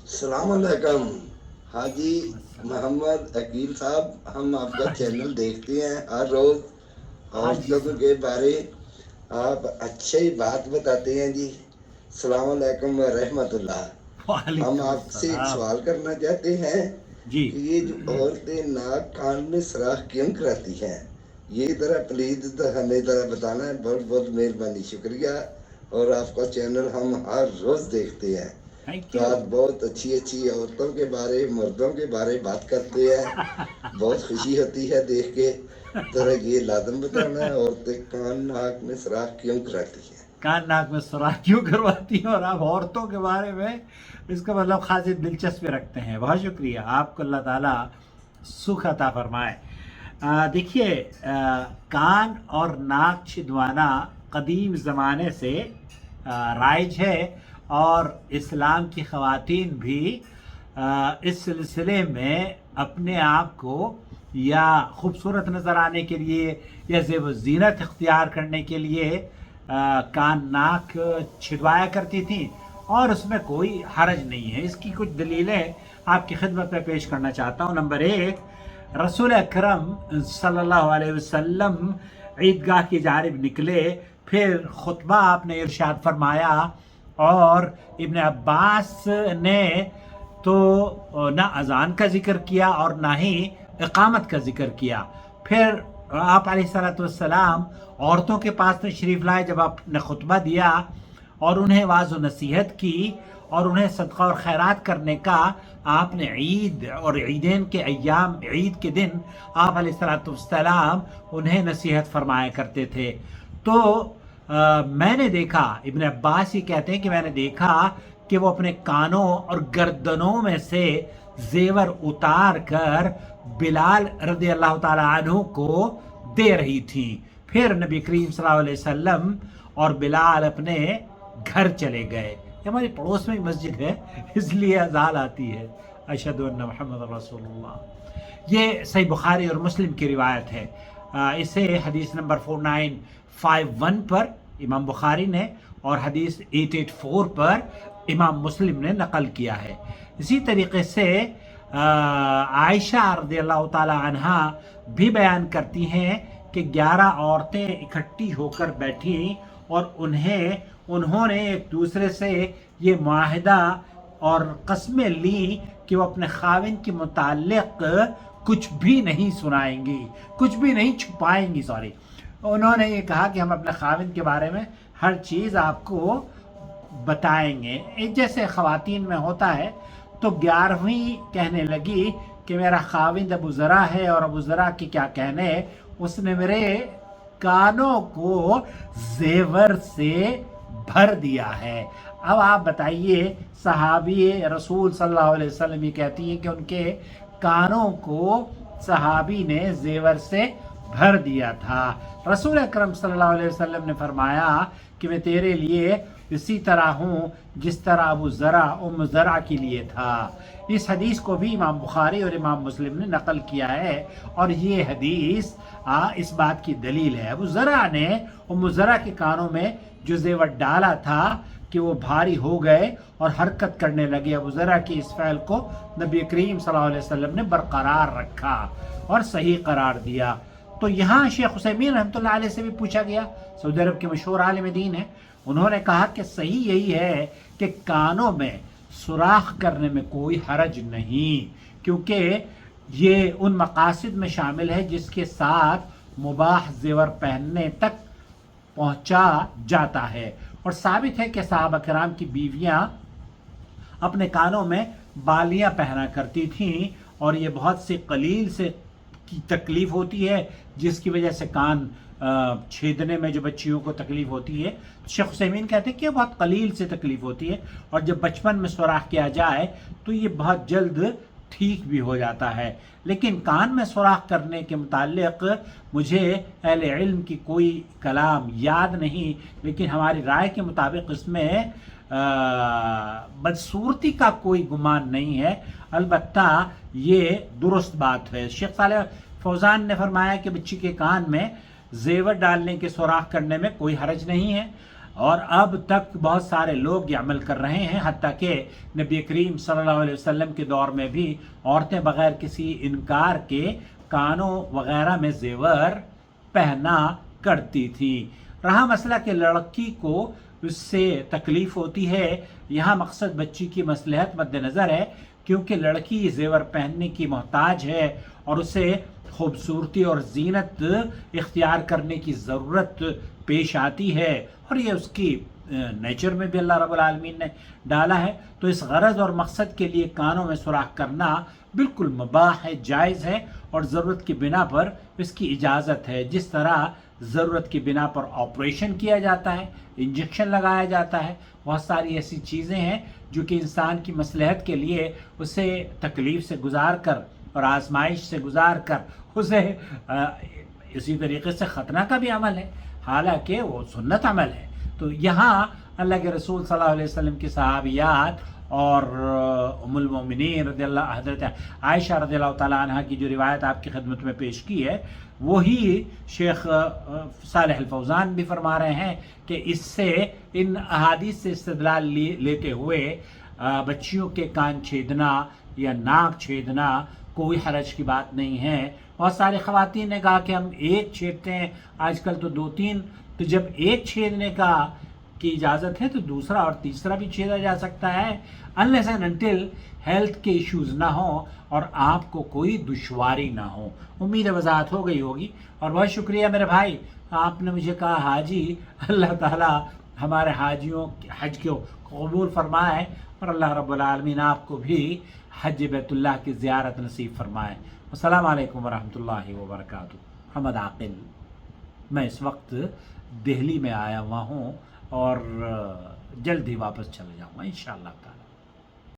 السلام علیکم حاجی محمد عقیل صاحب، ہم آپ کا چینل دیکھتے ہیں ہر روز ہاں جی عورتوں کے بارے آپ اچھی بات بتاتے ہیں جی۔ السلام علیکم ورحمۃ اللہ۔ ہم وعلیکم آپ سے ایک السلام سوال کرنا چاہتے ہیں جی کہ یہ جو عورتیں ناک کان میں سوراخ کیوں کراتی ہیں، یہ ذرا پلیز ہمیں ذرا بتانا ہے، بہت بہت مہربانی، شکریہ۔ اور آپ کا چینل ہم ہر روز دیکھتے ہیں، تھینک تو یو آپ بہت اچھی اچھی عورتوں کے بارے مردوں کے بارے بات کرتے ہیں، بہت خوشی ہوتی ہے دیکھ کے۔ ذرا یہ لازم بتانا ہے عورتیں کان ناک میں سوراخ کیوں کراتی ہیں۔ کان ناک میں سوراخ کیوں کرواتی ہیں اور آپ عورتوں کے بارے میں اس کا مطلب خاصی دلچسپی رکھتے ہیں؟ بہت شکریہ، آپ کو اللہ تعالیٰ سکھ عطا فرمائے۔ دیکھیے، کان اور ناک چھدوانا قدیم زمانے سے رائج ہے، اور اسلام کی خواتین بھی اس سلسلے میں اپنے آپ کو یا خوبصورت نظر آنے کے لیے یا زیب و زینت اختیار کرنے کے لیے کان ناک چھدوایا کرتی تھیں، اور اس میں کوئی حرج نہیں ہے۔ اس کی کچھ دلیلیں آپ کی خدمت میں پیش کرنا چاہتا ہوں۔ نمبر 1، رسول اکرم صلی اللہ علیہ وسلم عیدگاہ کی جانب نکلے، پھر خطبہ آپ نے ارشاد فرمایا، اور ابن عباس نے تو نہ اذان کا ذکر کیا اور نہ ہی اقامت کا ذکر کیا۔ پھر آپ علیہ الصلوۃ والسلام عورتوں کے پاس تشریف لائے جب آپ نے خطبہ دیا، اور انہیں واعظ و نصیحت کی، اور انہیں صدقہ اور خیرات کرنے کا آپ نے عید اور عیدین کے ایام، عید کے دن آپ علیہ الصلوۃ والسلام انہیں نصیحت فرمایا کرتے تھے۔ تو میں نے دیکھا، ابن عباس ہی کہتے ہیں کہ میں نے دیکھا کہ وہ اپنے کانوں اور گردنوں میں سے زیور اتار کر بلال رضی اللہ تعالیٰ عنہ کو دے رہی تھیں۔ پھر نبی کریم صلی اللہ علیہ وسلم اور بلال اپنے گھر چلے گئے۔ ہماری پڑوس میں مسجد ہے، اس لیے اذان آتی ہے، اشہد ان محمد رسول اللہ۔ یہ صحیح بخاری اور مسلم کی روایت ہے۔ اسے حدیث نمبر 4951 پر امام بخاری نے اور حدیث 884 پر امام مسلم نے نقل کیا ہے۔ اسی طریقے سے عائشہ رضی اللہ تعالی عنہا بھی بیان کرتی ہیں کہ 11 عورتیں اکٹھی ہو کر بیٹھیں، اور انہوں نے ایک دوسرے سے یہ معاہدہ اور قسمیں لی کہ وہ اپنے خاوند کے متعلق کچھ بھی نہیں سنائیں گی، کچھ بھی نہیں چھپائیں گی۔ انہوں نے یہ کہا کہ ہم اپنے خاوند کے بارے میں ہر چیز آپ کو بتائیں گے۔ جیسے خواتین میں ہوتا ہے، تو 11ویں کہنے لگی کہ میرا خاوند ابو ذرا ہے، اور ابو ذرا کے کیا کہنے، اس نے میرے کانوں کو زیور سے بھر دیا ہے۔ اب آپ بتائیے، صحابی رسول صلی اللہ علیہ وسلم یہ کہتی ہیں کہ ان کے کانوں کو صحابی نے زیور سے بھر دیا تھا۔ رسول اکرم صلی اللہ علیہ وسلم نے فرمایا کہ میں تیرے لیے اسی طرح ہوں جس طرح ابو ذرا ام ذرا کے لیے تھا۔ اس حدیث کو بھی امام بخاری اور امام مسلم نے نقل کیا ہے، اور یہ حدیث اس بات کی دلیل ہے۔ ابو ذرا نے ام ذرا کے کانوں میں جو زیور ڈالا تھا کہ وہ بھاری ہو گئے اور حرکت کرنے لگے۔ ابو ذرا کی اس فعل کو نبی کریم صلی اللہ علیہ وسلم نے برقرار رکھا اور صحیح قرار دیا۔ تو یہاں شیخ عثیمین رحمۃ اللہ علیہ سے بھی پوچھا گیا، سعودی عرب کے مشہور عالم دین ہیں، انہوں نے کہا کہ صحیح یہی ہے کہ کانوں میں سوراخ کرنے میں کوئی حرج نہیں، کیونکہ یہ ان مقاصد میں شامل ہے جس کے ساتھ مباح زیور پہننے تک پہنچا جاتا ہے۔ اور ثابت ہے کہ صحابہ کرام کی بیویاں اپنے کانوں میں بالیاں پہنا کرتی تھیں، اور یہ بہت سی قلیل سے کی تکلیف ہوتی ہے جس کی وجہ سے کان چھیدنے میں جو بچیوں کو تکلیف ہوتی ہے، شیخ عثیمین کہتے ہیں کہ یہ بہت قلیل سے تکلیف ہوتی ہے، اور جب بچپن میں سوراخ کیا جائے تو یہ بہت جلد ٹھیک بھی ہو جاتا ہے۔ لیکن کان میں سوراخ کرنے کے متعلق مجھے اہل علم کی کوئی کلام یاد نہیں، لیکن ہماری رائے کے مطابق اس میں بدصورتی کا کوئی گمان نہیں ہے، البتہ یہ درست بات ہے۔ شیخ صالح فوزان نے فرمایا کہ بچی کے کان میں زیور ڈالنے کے سوراخ کرنے میں کوئی حرج نہیں ہے، اور اب تک بہت سارے لوگ یہ عمل کر رہے ہیں، حتیٰ کہ نبی کریم صلی اللہ علیہ وسلم کے دور میں بھی عورتیں بغیر کسی انکار کے کانوں وغیرہ میں زیور پہنا کرتی تھیں۔ رہا مسئلہ کہ لڑکی کو اس سے تکلیف ہوتی ہے، یہاں مقصد بچی کی مصلحت مد نظر ہے، کیونکہ لڑکی زیور پہننے کی محتاج ہے اور اسے خوبصورتی اور زینت اختیار کرنے کی ضرورت پیش آتی ہے، اور یہ اس کی نیچر میں بھی اللہ رب العالمین نے ڈالا ہے۔ تو اس غرض اور مقصد کے لیے کانوں میں سوراخ کرنا بالکل مباح ہے، جائز ہے، اور ضرورت کی بنا پر اس کی اجازت ہے۔ جس طرح ضرورت کی بنا پر آپریشن کیا جاتا ہے، انجیکشن لگایا جاتا ہے، بہت ساری ایسی چیزیں ہیں جو کہ انسان کی مصلحت کے لیے اسے تکلیف سے گزار کر اور آزمائش سے گزار کر اسے اسی طریقے سے ختنہ کا بھی عمل ہے، حالانکہ وہ سنت عمل ہے۔ تو یہاں اللہ کے رسول صلی اللہ علیہ وسلم کی صحابیات اور ام المومنین رضی اللہ حضرت عائشہ رضی اللہ تعالیٰ عنہ کی جو روایت آپ کی خدمت میں پیش کی ہے، وہی شیخ صالح الفوزان بھی فرما رہے ہیں کہ اس سے ان احادیث سے استدلال لیتے ہوئے بچیوں کے کان چھیدنا یا ناک چھیدنا کوئی حرج کی بات نہیں ہے۔ بہت ساری خواتین نے کہا کہ ہم ایک چھیدتے ہیں، آج کل تو 2-3، تو جب ایک چھیدنے کی اجازت ہے تو دوسرا اور تیسرا بھی چھیدا جا سکتا ہے، unless and until ہیلتھ کے ایشوز نہ ہوں اور آپ کو کوئی دشواری نہ ہو۔ امید ہے وضاحت ہو گئی ہوگی، اور بہت شکریہ میرے بھائی، آپ نے مجھے کہا حاجی۔ اللہ تعالیٰ ہمارے حاجیوں حج کو قبول فرمائے، اور اللہ رب العالمین آپ کو بھی حج بیت اللہ کی زیارت نصیب فرمائے۔ السلام علیکم ورحمۃ اللہ وبرکاتہ۔ محمد عاقل، میں اس وقت دہلی میں آیا ہوا ہوں اور جلد ہی واپس چلا جاؤں گا انشاءاللہ تعالی۔